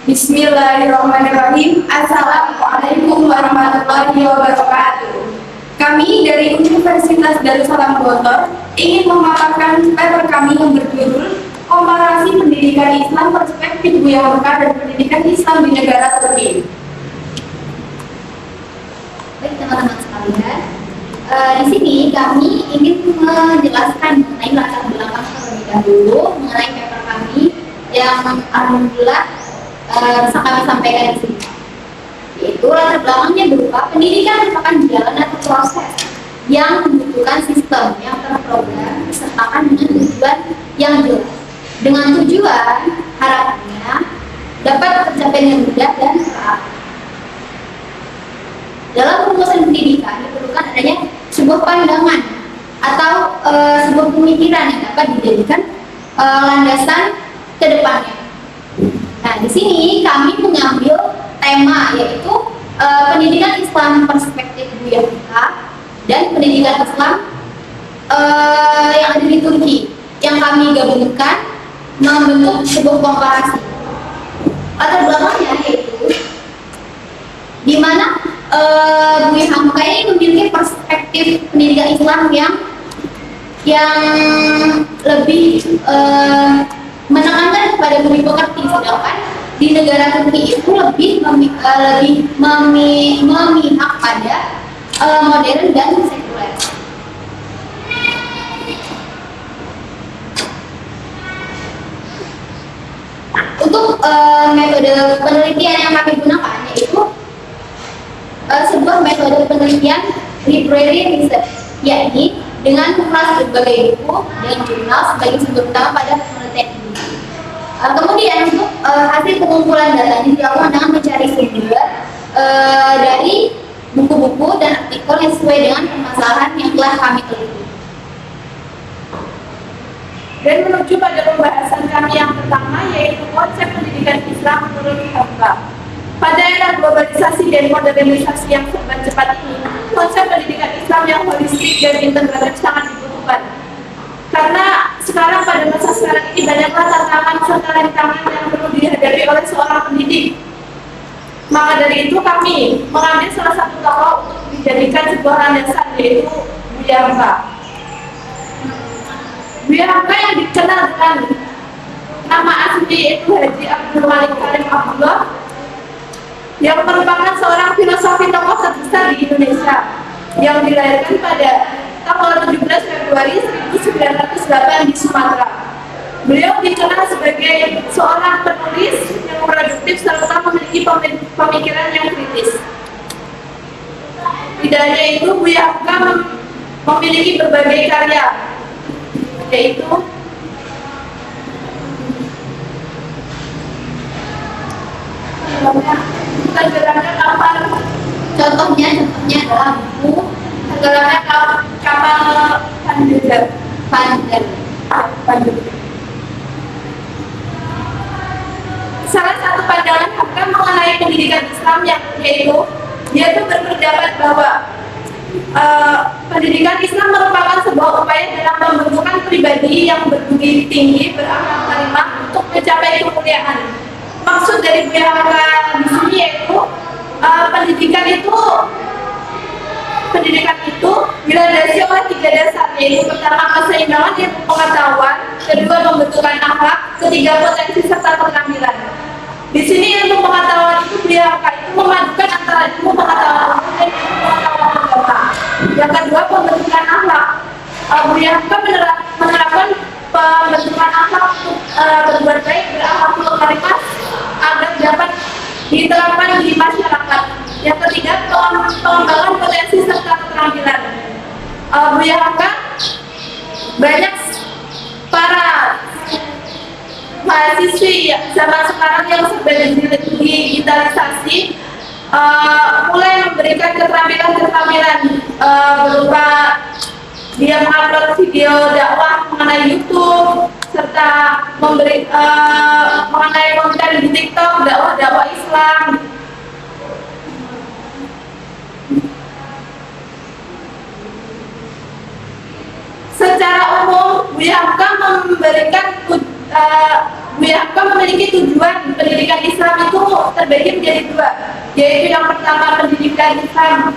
Bismillahirrahmanirrahim. Assalamualaikum warahmatullahi wabarakatuh. Kami dari Universitas Darussalam Gontor ingin memaparkan paper kami yang berjudul Komparasi Pendidikan Islam Perspektif Buya Hamka dan Pendidikan Islam di Negara Turki. Baik teman-teman sekalian, di sini kami ingin menjelaskan mengenai latar belakang terlebih dahulu mengenai paper kami yang alhamdulillah bisa kami sampaikan di sini. Yaitu latar belakangnya berupa pendidikan merupakan jalan atau proses yang membutuhkan sistem yang terprogram disertakan dengan tujuan yang jelas. Dengan tujuan harapannya dapat tercapai dengan mudah dan teratur. Dalam perumusan pendidikan diperlukan adanya sebuah pandangan atau sebuah pemikiran yang dapat dijadikan landasan ke depannya. Nah, di sini kami mengambil tema yaitu pendidikan Islam perspektif Buya Hamka dan pendidikan Islam yang ada di Turki yang kami gabungkan membentuk sebuah komparasi. Latar belakangnya yaitu di mana Buya Hamka ini memiliki perspektif pendidikan Islam yang lebih menekankan kepada bumi pekerti, sedangkan di negara Turki itu lebih memihak pada modern dan sekuler. Untuk metode penelitian yang kami gunakan yaitu sebuah metode penelitian library research, yakni dengan mengulas berbagai buku dan jurnal sebagai sumber utama pada penelitian ini. Kemudian untuk hasil pengumpulan data ini dilakukan dengan mencari sumber dari buku-buku dan artikel yang sesuai dengan permasalahan yang telah kami teliti. Dan menuju pada pembahasan kami yang pertama yaitu konsep pendidikan Islam menurut Hamka. Pada era globalisasi dan modernisasi yang serba cepat ini, konsep pendidikan Islam yang holistik dan integratif sangat dibutuhkan. Karena sekarang pada masa sekarang ini banyaklah tantangan serta rintangan yang perlu dihadapi oleh seorang pendidik. Maka dari itu kami mengambil salah satu tokoh untuk dijadikan sebuah landasan yaitu Buya Hamka. Buya Hamka yang dikenal dengan nama asli yaitu Haji Abdul Malik Karim Abdullah, yang merupakan seorang filosofi tokoh terbesar di Indonesia yang dilahirkan pada tanggal 17 Februari 1908 di Sumatera. Beliau dikenal sebagai seorang penulis yang produktif serta memiliki pemikiran yang kritis. Tidak hanya itu, Buya Hamka memiliki berbagai karya, yaitu tenggelamnya kapal. Contohnya adalah buku Tenggelamnya kapal Panjer. Salah satu pandangan Hamka mengenai pendidikan Islam yaitu dia itu berpendapat bahwa pendidikan Islam merupakan sebuah upaya dalam membentukkan pribadi yang berbudi tinggi, beramal karimah untuk mencapai kemuliaan. Maksud dari Buya Hamka di sini yaitu pendidikan itu dilandasi oleh 3 dasar, yaitu pertama keseimbangan ilmu pengetahuan, kedua pembentukan akhlak, ketiga potensi serta keterampilan. Di sini ilmu pengetahuan itu Buya Hamka itu memadukan antara ilmu pengetahuan umum dan ilmu pengetahuan agama. Yang kedua pembentukan akhlak. Buya Hamka menerapkan pembentukan akhlak untuk berbuat baik, berakhlak karimah agar dapat diterapkan di masyarakat. Yang ketiga pengembangan potensi serta keterampilan. Buya Hamka banyak para mahasiswi zaman sekarang yang serba digitalisasi mulai memberikan keterampilan berupa dia mengupload video dakwah mengenai YouTube serta mengenai konten di TikTok dakwah Islam. Secara umum Buya Hamka memberikan UIHK memiliki tujuan pendidikan Islam itu terbagi menjadi dua, yaitu yang pertama pendidikan Islam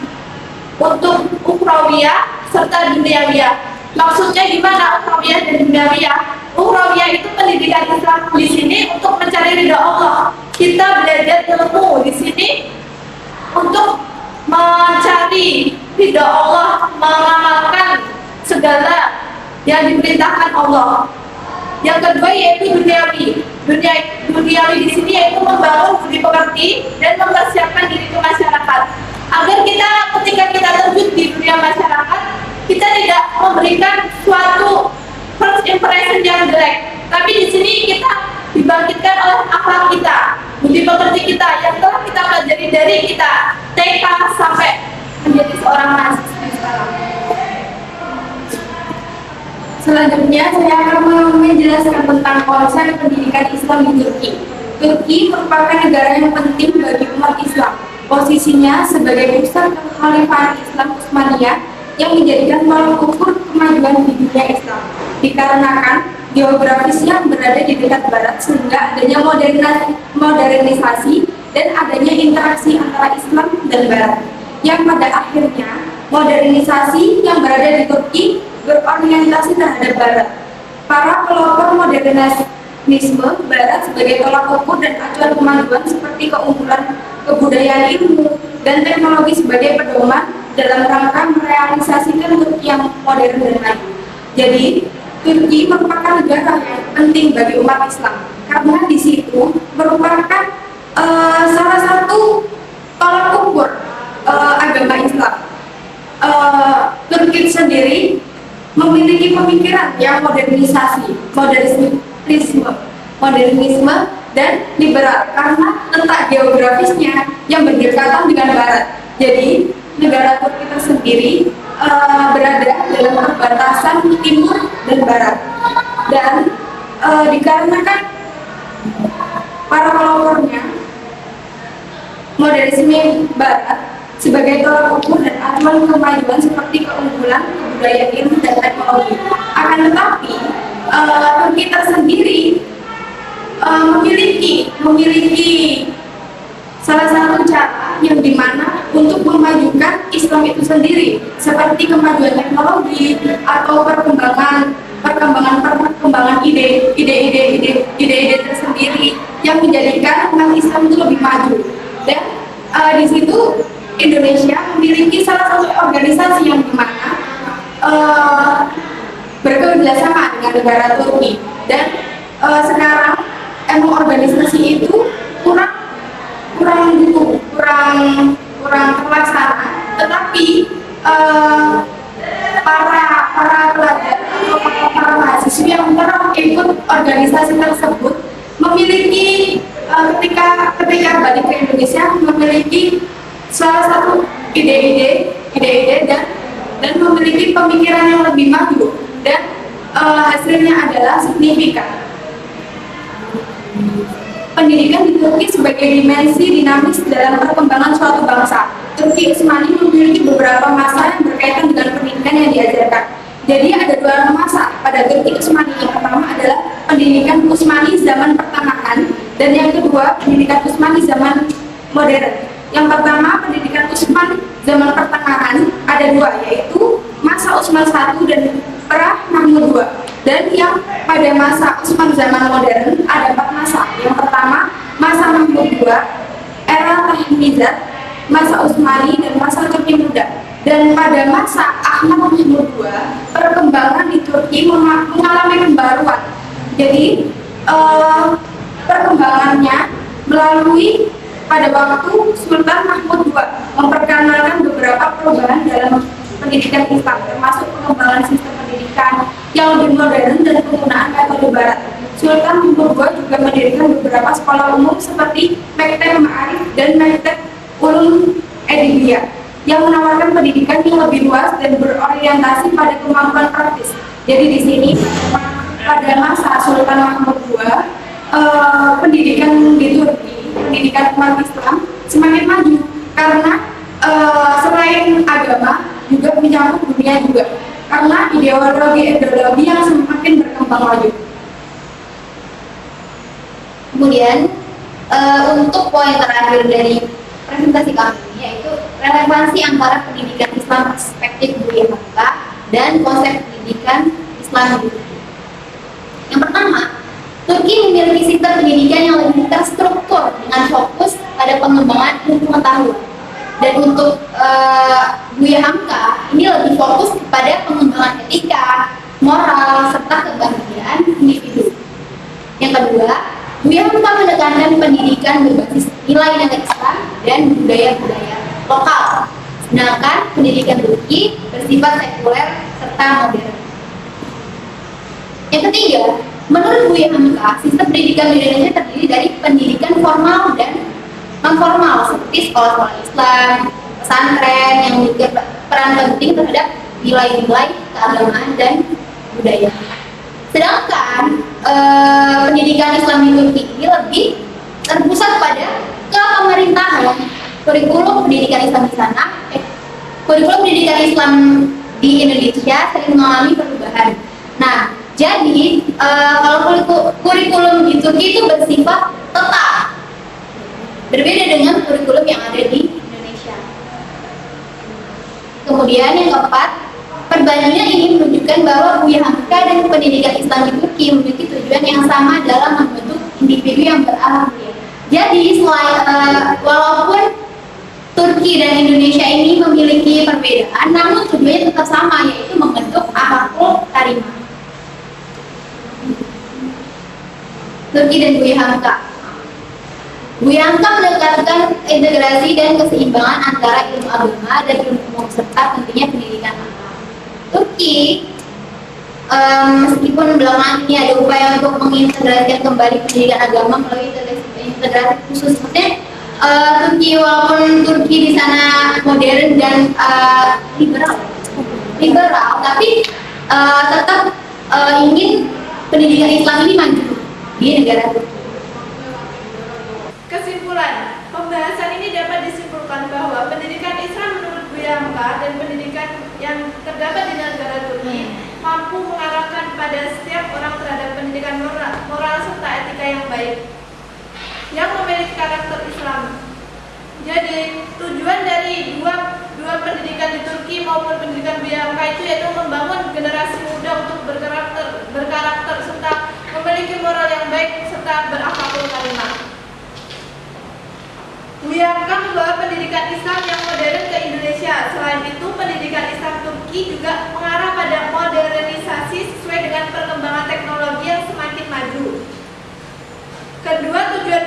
untuk ukhrawiyah serta duniawiyah. Maksudnya gimana ukhrawiyah dan duniawiyah? Ukhrawiyah itu pendidikan Islam di sini untuk mencari ridha Allah. Kita belajar ilmu di sini untuk mencari ridha Allah, mengamalkan segala yang diperintahkan Allah. Yang kedua yaitu duniawi. Duniawi di sini yaitu membangun budi pekerti dan mempersiapkan diri ke masyarakat. Agar kita ketika kita terjun di dunia masyarakat, kita tidak memberikan suatu first impression yang jelek. Tapi di sini kita dibangkitkan oleh akhlak kita, budi pekerti kita yang telah kita pelajari dari kita TK sampai menjadi seorang mahasiswa sekarang. Selanjutnya saya akan menjelaskan tentang konsep pendidikan Islam di Turki. Turki merupakan negara yang penting bagi umat Islam. Posisinya sebagai pusat kekhalifahan Islam Utsmaniyah yang menjadikan tolak ukur kemajuan di dunia Islam. Dikarenakan geografis yang berada di dekat barat sehingga adanya modernisasi dan adanya interaksi antara Islam dan barat. Yang pada akhirnya modernisasi yang berada di Turki berorientasi terhadap barat. Para pelopor modernisme barat sebagai tolak ukur dan acuan kemajuan seperti keunggulan kebudayaan ilmu dan teknologi sebagai pedoman dalam rangka merealisasikan Turki yang modern dan maju. Jadi, Turki merupakan negara yang penting bagi umat Islam karena di situ merupakan salah satu tolak ukur agama Islam. Turki sendiri memiliki pemikiran yang modernisme dan liberal karena letak geografisnya yang berdekatan dengan barat. Jadi negara Turki tersendiri berada dalam perbatasan timur dan barat, dan dikarenakan para pelopornya modernisme barat sebagai tolak ukur dan acuan kemajuan seperti keunggulan kebudayaan ilmu dan teknologi. Akan tetapi Turki tersendiri memiliki salah satu cara yang dimana untuk memajukan Islam itu sendiri, seperti kemajuan teknologi atau perkembangan ide-ide tersendiri yang menjadikan umat Islam itu lebih maju. Dan di situ Indonesia memiliki salah satu organisasi yang dimana bekerjasama dengan negara Turki, dan sekarang organisasi itu kurang terlaksana, tetapi para pelajar atau para mahasiswa yang pernah ikut organisasi tersebut memiliki ketika balik ke Indonesia memiliki salah satu ide-ide dan memiliki pemikiran yang lebih maju, dan hasilnya adalah signifikan. Pendidikan di Turki sebagai dimensi dinamis dalam perkembangan suatu bangsa. Turki Utsmani memiliki beberapa masa yang berkaitan dengan pendidikan yang diajarkan. Jadi ada dua masa pada Turki Utsmani. Yang pertama adalah pendidikan Utsmani zaman pertengahan, dan yang kedua pendidikan Utsmani zaman modern. Yang pertama pendidikan Utsman zaman pertengahan ada dua, yaitu masa Utsman I dan era Mahmud II. Dan yang pada masa Utsman zaman modern ada 4 masa. Yang pertama masa Mahmud II, era Tahmizat, masa Utsmani, dan masa Turki Muda. Dan pada masa Ahmad Mahmud II, perkembangan di Turki mengalami pembaruan. Jadi perkembangannya melalui pada waktu Sultan Mahmud II memperkenalkan beberapa perubahan dalam pendidikan Islam, termasuk pengembangan sistem pendidikan yang lebih modern dan penggunaan metode barat. Sultan Mahmud II juga mendirikan beberapa sekolah umum seperti Mekteb Ma'arif dan Mekteb Ulum Edibiyah yang menawarkan pendidikan yang lebih luas dan berorientasi pada kemampuan praktis. Jadi di sini pada masa Sultan Mahmud II pendidikan di Turki, pendidikan umat Islam semakin maju karena selain agama juga menyangkut dunia juga, karena ideologi yang semakin berkembang maju. Kemudian untuk poin terakhir dari presentasi kami yaitu relevansi antara pendidikan Islam perspektif Buya Hamka dan konsep pendidikan Islam di Turki. Yang pertama, Turki memiliki sistem pendidikan yang lebih terstruktur dengan fokus pada pengembangan ilmu pengetahuan. Dan untuk Buya Hamka ini lebih fokus kepada pengembangan etika, moral, serta kebahagiaan individu. Yang kedua, Buya Hamka menekankan pendidikan berbasis nilai-nilai Islam dan budaya-budaya lokal. Sedangkan pendidikan Turki bersifat sekuler serta modern. Yang ketiga, menurut Buya Hamka, sistem pendidikan di Indonesia terdiri dari pendidikan formal dan non-formal seperti sekolah-sekolah Islam, pesantren yang memiliki peran penting terhadap nilai-nilai keagamaan dan budaya. Sedangkan pendidikan Islam di Turki ini lebih terpusat pada ke pemerintahan. Kurikulum pendidikan Islam di sana, kurikulum pendidikan Islam di Indonesia sering mengalami perubahan. Nah, jadi kalau kurikulum di Turki itu bersifat tetap, berbeda dengan kurikulum yang ada di Indonesia. Kemudian yang keempat, perbandingan ini menunjukkan bahwa Buya Hamka dan pendidikan Islam di Turki memiliki tujuan yang sama dalam membentuk individu yang berakhlak mulia. Jadi walaupun Turki dan Indonesia ini memiliki perbedaan, namun tujuannya tetap sama, yaitu membentuk akhlakul karimah. Turki dan Buya Hamka. Buya Hamka menekankan integrasi dan keseimbangan antara ilmu agama dan ilmu umum serta pentingnya pendidikan akhlak. Turki, meskipun belakangan ini ada upaya untuk mengintegrasikan kembali pendidikan agama melalui integrasi khusus, maksudnya Turki, walaupun Turki di sana modern dan liberal, tapi tetap ingin pendidikan Islam ini maju di negara Turki. Kesimpulan, pembahasan ini dapat disimpulkan bahwa pendidikan Islam menurut Buya Hamka dan pendidikan yang terdapat di negara Turki mampu mengarahkan pada setiap orang terhadap pendidikan moral serta etika yang baik yang memiliki karakter Islam. Jadi tujuan dari dua pendidikan di Turki maupun pendidikan Buya Hamka itu yaitu membangun generasi muda untuk berkarakter serta memiliki moral yang baik serta berakhlakul karimah. Buya Hamka membawa pendidikan Islam yang modern ke Indonesia. Selain itu, pendidikan Islam Turki juga mengarah pada modernisasi sesuai dengan perkembangan teknologi yang semakin maju. Kedua tujuan